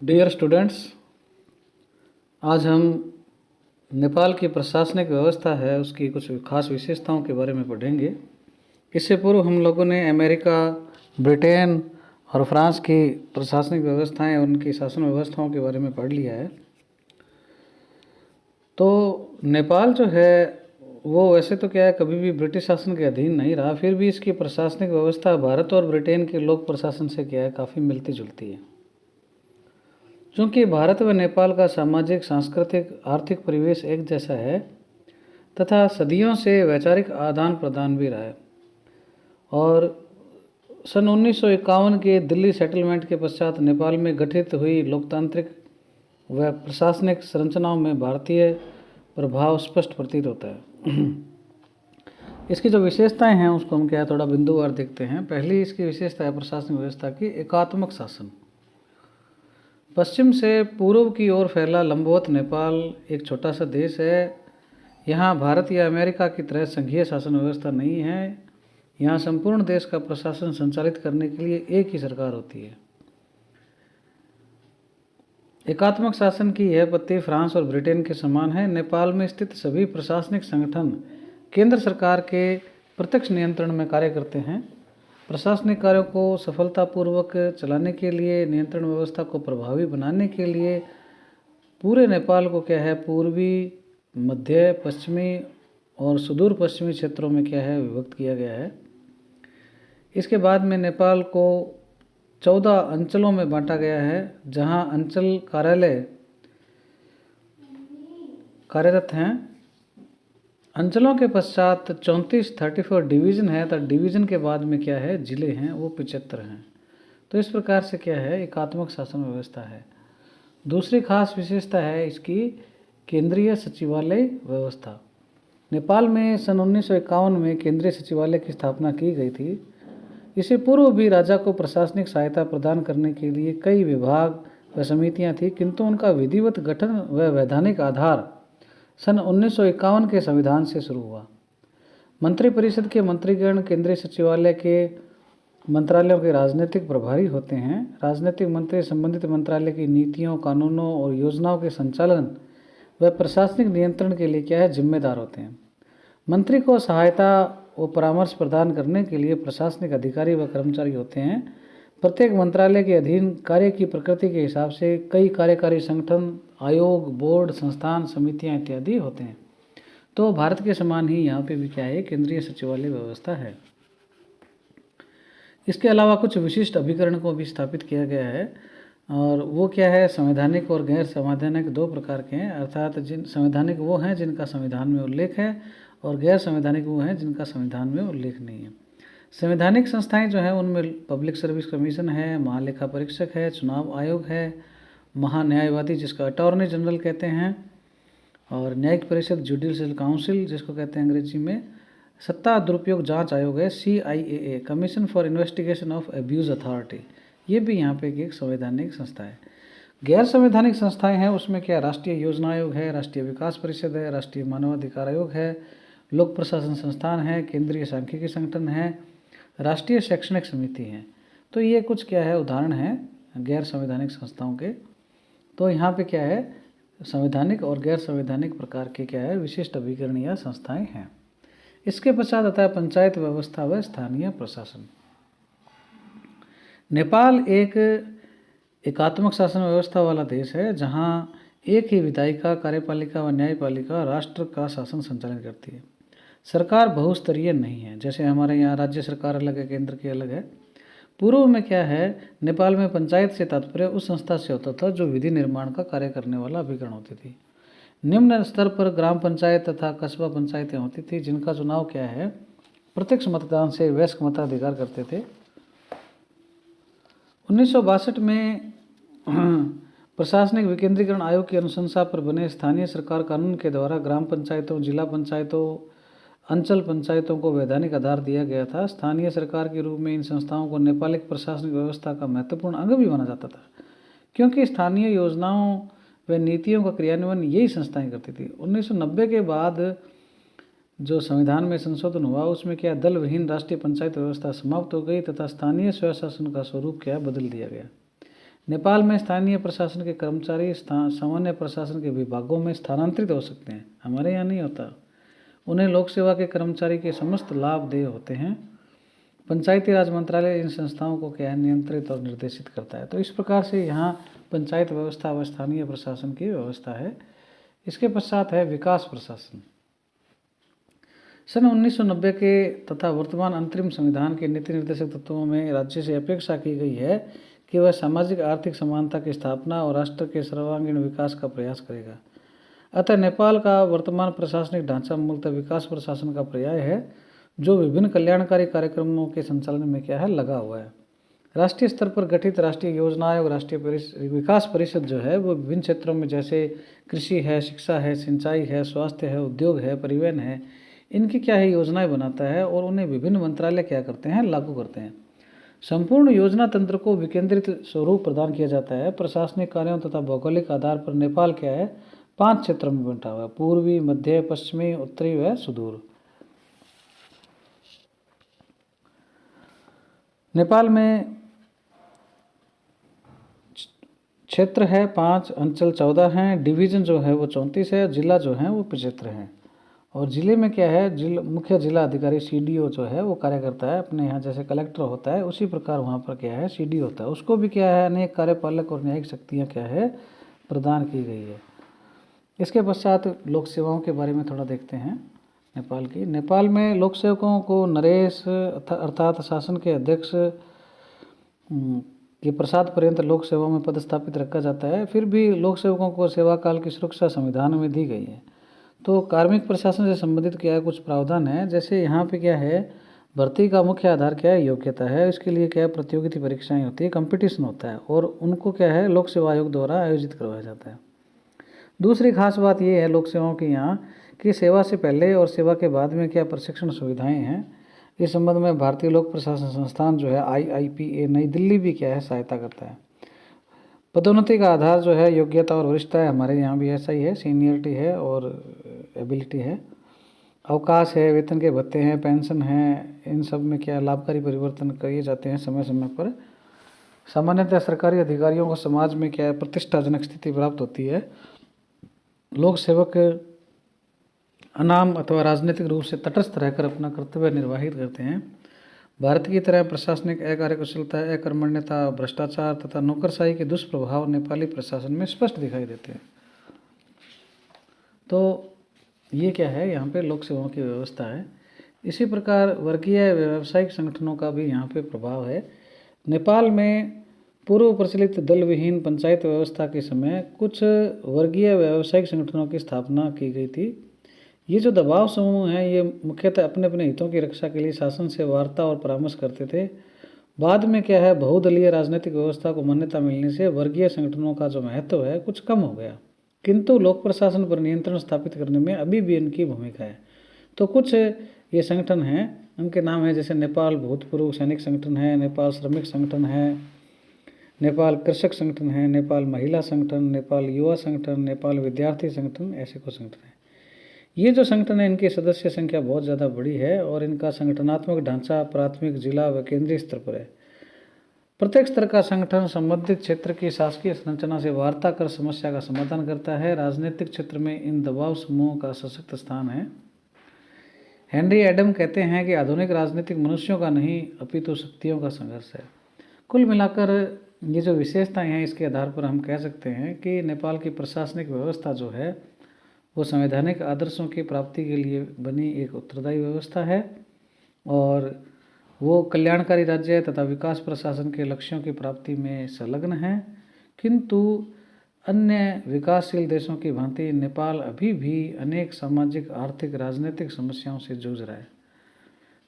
Dear students, आज हम नेपाल की प्रशासनिक व्यवस्था है उसकी कुछ खास विशेषताओं के बारे में पढ़ेंगे। इससे पूर्व हम लोगों ने अमेरिका, ब्रिटेन और फ्रांस की प्रशासनिक व्यवस्थाएं और उनकी शासन व्यवस्थाओं के बारे में पढ़ लिया है। तो नेपाल जो है वो वैसे तो क्या है, कभी भी ब्रिटिश शासन के अधीन नहीं रहा, फिर भी इसकी प्रशासनिक व्यवस्था भारत और ब्रिटेन के लोक प्रशासन से क्या है, काफ़ी मिलती जुलती है। चूँकि भारत व नेपाल का सामाजिक, सांस्कृतिक, आर्थिक परिवेश एक जैसा है तथा सदियों से वैचारिक आदान प्रदान भी रहा है और सन 1951 के दिल्ली सेटलमेंट के पश्चात नेपाल में गठित हुई लोकतांत्रिक व प्रशासनिक संरचनाओं में भारतीय प्रभाव स्पष्ट प्रतीत होता है। इसकी जो विशेषताएं हैं उसको हम क्या है, थोड़ा बिंदुवार देखते हैं। पहली इसकी विशेषता है प्रशासनिक व्यवस्था की एकात्मक शासन। पश्चिम से पूर्व की ओर फैला लंबवत नेपाल एक छोटा सा देश है। यहाँ भारत या अमेरिका की तरह संघीय शासन व्यवस्था नहीं है। यहाँ संपूर्ण देश का प्रशासन संचालित करने के लिए एक ही सरकार होती है। एकात्मक शासन की यह पत्ती फ्रांस और ब्रिटेन के समान है। नेपाल में स्थित सभी प्रशासनिक संगठन केंद्र सरकार के प्रत्यक्ष नियंत्रण में कार्य करते हैं। प्रशासनिक कार्यों को सफलतापूर्वक चलाने के लिए, नियंत्रण व्यवस्था को प्रभावी बनाने के लिए पूरे नेपाल को क्या है, पूर्वी, मध्य, पश्चिमी और सुदूर पश्चिमी क्षेत्रों में क्या है, विभक्त किया गया है। इसके बाद में नेपाल को 14 अंचलों में बांटा गया है, जहां अंचल कार्यालय कार्यरत हैं। अंचलों के पश्चात 34 डिवीज़न है, तो डिवीज़न के बाद में क्या है, जिले हैं, वो 75 हैं। तो इस प्रकार से क्या है, एकात्मक शासन व्यवस्था है। दूसरी खास विशेषता है इसकी केंद्रीय सचिवालय व्यवस्था। नेपाल में सन 1951 में केंद्रीय सचिवालय की स्थापना की गई थी। इससे पूर्व भी राजा को प्रशासनिक सहायता प्रदान करने के लिए कई विभाग व समितियां थी, किंतु उनका विधिवत गठन व वैधानिक आधार सन 1951 के संविधान से शुरू हुआ। मंत्रिपरिषद के मंत्रीगण केंद्रीय सचिवालय के मंत्रालयों के राजनीतिक प्रभारी होते हैं। राजनीतिक मंत्री संबंधित मंत्रालय की नीतियों, कानूनों और योजनाओं के संचालन व प्रशासनिक नियंत्रण के लिए क्या है, जिम्मेदार होते हैं। मंत्री को सहायता व परामर्श प्रदान करने के लिए प्रशासनिक अधिकारी व कर्मचारी होते हैं। प्रत्येक मंत्रालय के अधीन कार्य की प्रकृति के हिसाब से कई कार्यकारी संगठन, आयोग, बोर्ड, संस्थान, समितियां इत्यादि होते हैं। तो भारत के समान ही यहाँ पे भी क्या है, केंद्रीय सचिवालय व्यवस्था है। इसके अलावा कुछ विशिष्ट अभिकरण को भी स्थापित किया गया है, और वो क्या है, संवैधानिक और गैर संवैधानिक दो प्रकार के हैं। अर्थात संवैधानिक वो हैं जिनका संविधान में उल्लेख है, और गैर संवैधानिक वो हैं जिनका संविधान में उल्लेख नहीं है। संवैधानिक संस्थाएं जो हैं उनमें पब्लिक सर्विस कमीशन है, महालेखा परीक्षक है, चुनाव आयोग है, महान्यायवादी जिसका अटॉर्नी जनरल कहते हैं, और न्यायिक परिषद जुडिशियल काउंसिल जिसको कहते हैं अंग्रेजी में, सत्ता दुरुपयोग जांच आयोग है, CIAA commission for investigation of abuse authority, ये भी यहाँ पे एक संवैधानिक संस्था है। गैर संवैधानिक संस्थाएं हैं उसमें क्या, राष्ट्रीय योजना आयोग है, राष्ट्रीय विकास परिषद है, राष्ट्रीय मानवाधिकार आयोग है, लोक प्रशासन संस्थान है, केंद्रीय सांख्यिकी संगठन है, राष्ट्रीय शैक्षणिक समिति है। तो ये कुछ क्या है, उदाहरण हैं गैर संवैधानिक संस्थाओं के। तो यहाँ पे क्या है, संवैधानिक और गैर संवैधानिक प्रकार के क्या है, विशिष्ट अभिकरण या संस्थाएं हैं। इसके पश्चात आता है पंचायत व्यवस्था व स्थानीय प्रशासन। नेपाल एक एकात्मक शासन व्यवस्था वाला देश है, जहाँ एक ही विधायिका, कार्यपालिका व न्यायपालिका राष्ट्र का शासन संचालन करती है। सरकार बहुस्तरीय नहीं है, जैसे हमारे यहाँ राज्य सरकार अलग है, केंद्र की अलग है। पूर्व में क्या है, नेपाल में पंचायत से तात्पर्य उस संस्था से होता था जो विधि निर्माण का कार्य करने वाला अभिकरण होती थी। निम्न स्तर पर ग्राम पंचायत तथा कस्बा पंचायतें होती थी, जिनका चुनाव क्या है, प्रत्यक्ष मतदान से वयस्क मताधिकार करते थे। 1962 में प्रशासनिक विकेंद्रीकरण आयोग की अनुशंसा पर बने स्थानीय सरकार कानून के द्वारा ग्राम पंचायतों, जिला पंचायतों, अंचल पंचायतों को वैधानिक आधार दिया गया था। स्थानीय सरकार के रूप में इन संस्थाओं को नेपाली प्रशासनिक व्यवस्था का महत्वपूर्ण अंग भी माना जाता था, क्योंकि स्थानीय योजनाओं व नीतियों का क्रियान्वयन यही संस्थाएं करती थी। 1990 के बाद जो संविधान में संशोधन हुआ उसमें क्या, दल विहीन राष्ट्रीय पंचायत व्यवस्था समाप्त हो गई तथा स्थानीय स्वशासन का स्वरूप क्या, बदल दिया गया। नेपाल में स्थानीय प्रशासन के कर्मचारी सामान्य प्रशासन के विभागों में स्थानांतरित हो सकते हैं, हमारे यहाँ नहीं होता। उन्हें लोक सेवा के कर्मचारी के समस्त लाभ देय होते हैं। पंचायती राज मंत्रालय इन संस्थाओं को क्या है, नियंत्रित और निर्देशित करता है। तो इस प्रकार से यहाँ पंचायत व्यवस्था व स्थानीय प्रशासन की व्यवस्था है। इसके पश्चात है विकास प्रशासन। सन 1990 के तथा वर्तमान अंतरिम संविधान के नीति निर्देशक तत्वों में राज्य से अपेक्षा की गई है कि वह सामाजिक आर्थिक समानता की स्थापना और राष्ट्र के सर्वांगीण विकास का प्रयास करेगा। अतः नेपाल का वर्तमान प्रशासनिक ढांचा मूलतः विकास प्रशासन का पर्याय है, जो विभिन्न कल्याणकारी कार्यक्रमों के संचालन में क्या है, लगा हुआ है। राष्ट्रीय स्तर पर गठित राष्ट्रीय योजना आयोग, राष्ट्रीय विकास परिषद जो है वो विभिन्न क्षेत्रों में जैसे कृषि है, शिक्षा है, सिंचाई है, स्वास्थ्य है, उद्योग है, परिवहन है, इनकी क्या है योजनाएं बनाता है और उन्हें विभिन्न मंत्रालय क्या करते हैं, लागू करते हैं। संपूर्ण योजना तंत्र को विकेंद्रित स्वरूप प्रदान किया जाता है। प्रशासनिक कार्यों तथा भौगोलिक आधार पर नेपाल क्या है, 5 क्षेत्रों में बंटा हुआ है: पूर्वी, मध्य, पश्चिमी, उत्तरी व सुदूर। नेपाल में क्षेत्र है 5, अंचल 14 हैं, डिवीज़न जो है वो 34 है, जिला जो है वो 75 हैं। और ज़िले में क्या है, मुख्य जिला अधिकारी CDO जो है वो कार्य करता है। अपने यहाँ जैसे कलेक्टर होता है उसी प्रकार वहाँ पर क्या है CD होता है। उसको भी क्या है अनेक कार्यपालक और न्यायिक शक्तियाँ क्या है प्रदान की गई है। इसके पश्चात लोक सेवाओं के बारे में थोड़ा देखते हैं नेपाल की। नेपाल में लोक सेवकों को नरेश अर्थात शासन के अध्यक्ष के प्रसाद पर्यंत लोक सेवा में पदस्थापित रखा जाता है। फिर भी लोक सेवकों को सेवा काल की सुरक्षा संविधान में दी गई है। तो कार्मिक प्रशासन से संबंधित क्या है कुछ प्रावधान है। जैसे यहाँ पे क्या है, भर्ती का मुख्य आधार क्या है, योग्यता है। इसके लिए क्या है, प्रतियोगिता परीक्षाएं होती है, कंपटीशन होता है और उनको क्या है लोक सेवा आयोग द्वारा आयोजित करवाया जाता है। दूसरी खास बात ये है लोक सेवाओं की यहाँ कि सेवा से पहले और सेवा के बाद में क्या प्रशिक्षण सुविधाएँ हैं। इस संबंध में भारतीय लोक प्रशासन संस्थान जो है IIPA नई दिल्ली भी क्या है सहायता करता है। पदोन्नति का आधार जो है योग्यता और वरिष्ठता है, हमारे यहाँ भी ऐसा ही है, सीनियरिटी है और एबिलिटी है। अवकाश है, वेतन के भत्ते हैं, पेंशन है, इन सब में क्या लाभकारी परिवर्तन किए जाते हैं समय समय पर। सामान्यतः सरकारी अधिकारियों को समाज में क्या है प्रतिष्ठाजनक स्थिति प्राप्त होती है। लोक सेवक अनाम अथवा राजनीतिक रूप से तटस्थ रहकर अपना कर्तव्य निर्वाहित करते हैं। भारत की तरह प्रशासनिक अकार्यकुशलता, अकर्मण्यता, भ्रष्टाचार तथा नौकरशाही के दुष्प्रभाव नेपाली प्रशासन में स्पष्ट दिखाई देते हैं। तो ये क्या है, यहाँ पे लोक सेवाओं की व्यवस्था है। इसी प्रकार वर्गीय व्यावसायिक संगठनों का भी यहाँ पे प्रभाव है। नेपाल में पूर्व प्रचलित दल विहीन पंचायत व्यवस्था के समय कुछ वर्गीय व्यावसायिक संगठनों की स्थापना की गई थी। ये जो दबाव समूह हैं ये मुख्यतः अपने अपने हितों की रक्षा के लिए शासन से वार्ता और परामर्श करते थे। बाद में क्या है, बहुदलीय राजनीतिक व्यवस्था को मान्यता मिलने से वर्गीय संगठनों का जो महत्व है कुछ कम हो गया, किंतु लोक प्रशासन पर नियंत्रण स्थापित करने में अभी भी इनकी भूमिका है। तो कुछ ये संगठन हैं, उनके नाम है जैसे नेपाल भूतपूर्व सैनिक संगठन है, नेपाल श्रमिक संगठन है, नेपाल कृषक संगठन है, नेपाल महिला संगठन, नेपाल युवा संगठन, नेपाल विद्यार्थी संगठन, ऐसे कुछ संगठन हैं। ये जो संगठन है इनकी सदस्य संख्या बहुत ज़्यादा बड़ी है और इनका संगठनात्मक ढांचा प्राथमिक, जिला व केंद्रीय स्तर पर है। प्रत्येक स्तर का संगठन संबंधित क्षेत्र की शासकीय संरचना से वार्ता कर समस्या का समाधान करता है। राजनीतिक क्षेत्र में इन दबाव समूहों का सशक्त स्थान है। हेनरी एडम कहते हैं कि आधुनिक राजनीतिक मनुष्यों का नहीं अपितु शक्तियों का संघर्ष है। कुल मिलाकर ये जो विशेषताएं हैं इसके आधार पर हम कह सकते हैं कि नेपाल की प्रशासनिक व्यवस्था जो है वो संवैधानिक आदर्शों की प्राप्ति के लिए बनी एक उत्तरदायी व्यवस्था है और वो कल्याणकारी राज्य तथा विकास प्रशासन के लक्ष्यों की प्राप्ति में संलग्न है। किंतु अन्य विकासशील देशों की भांति नेपाल अभी भी अनेक सामाजिक, आर्थिक, राजनीतिक समस्याओं से जूझ रहा है।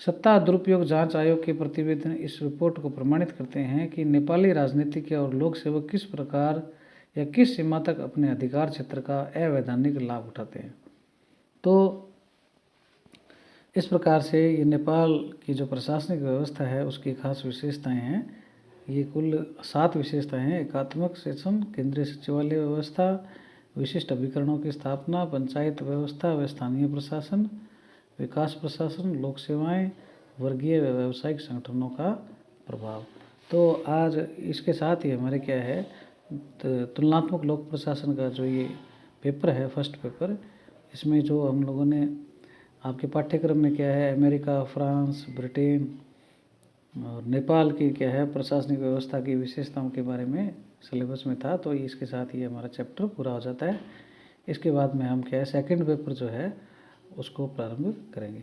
सत्ता दुरुपयोग जांच आयोग के प्रतिवेदन इस रिपोर्ट को प्रमाणित करते हैं कि नेपाली राजनीतिक और लोक सेवक किस प्रकार या किस सीमा तक अपने अधिकार क्षेत्र का अवैधानिक लाभ उठाते हैं। तो इस प्रकार से ये नेपाल की जो प्रशासनिक व्यवस्था है उसकी खास विशेषताएं हैं। ये कुल 7 विशेषताएं हैं: एकात्मक शासन, केंद्रीय सचिवालय व्यवस्था, विशिष्ट अभिकरणों की स्थापना, पंचायत व्यवस्था व स्थानीय प्रशासन, विकास प्रशासन, लोक सेवाएं, वर्गीय व व्यावसायिक संगठनों का प्रभाव। तो आज इसके साथ ही हमारे क्या है तुलनात्मक लोक प्रशासन का जो ये पेपर है, फर्स्ट पेपर, इसमें जो हम लोगों ने आपके पाठ्यक्रम में क्या है अमेरिका, फ्रांस, ब्रिटेन और नेपाल की क्या है प्रशासनिक व्यवस्था की विशेषताओं के बारे में सिलेबस में था। तो इसके साथ ही हमारा चैप्टर पूरा हो जाता है। इसके बाद में हम क्या है सेकंड पेपर जो है उसको प्रारंभ करेंगे।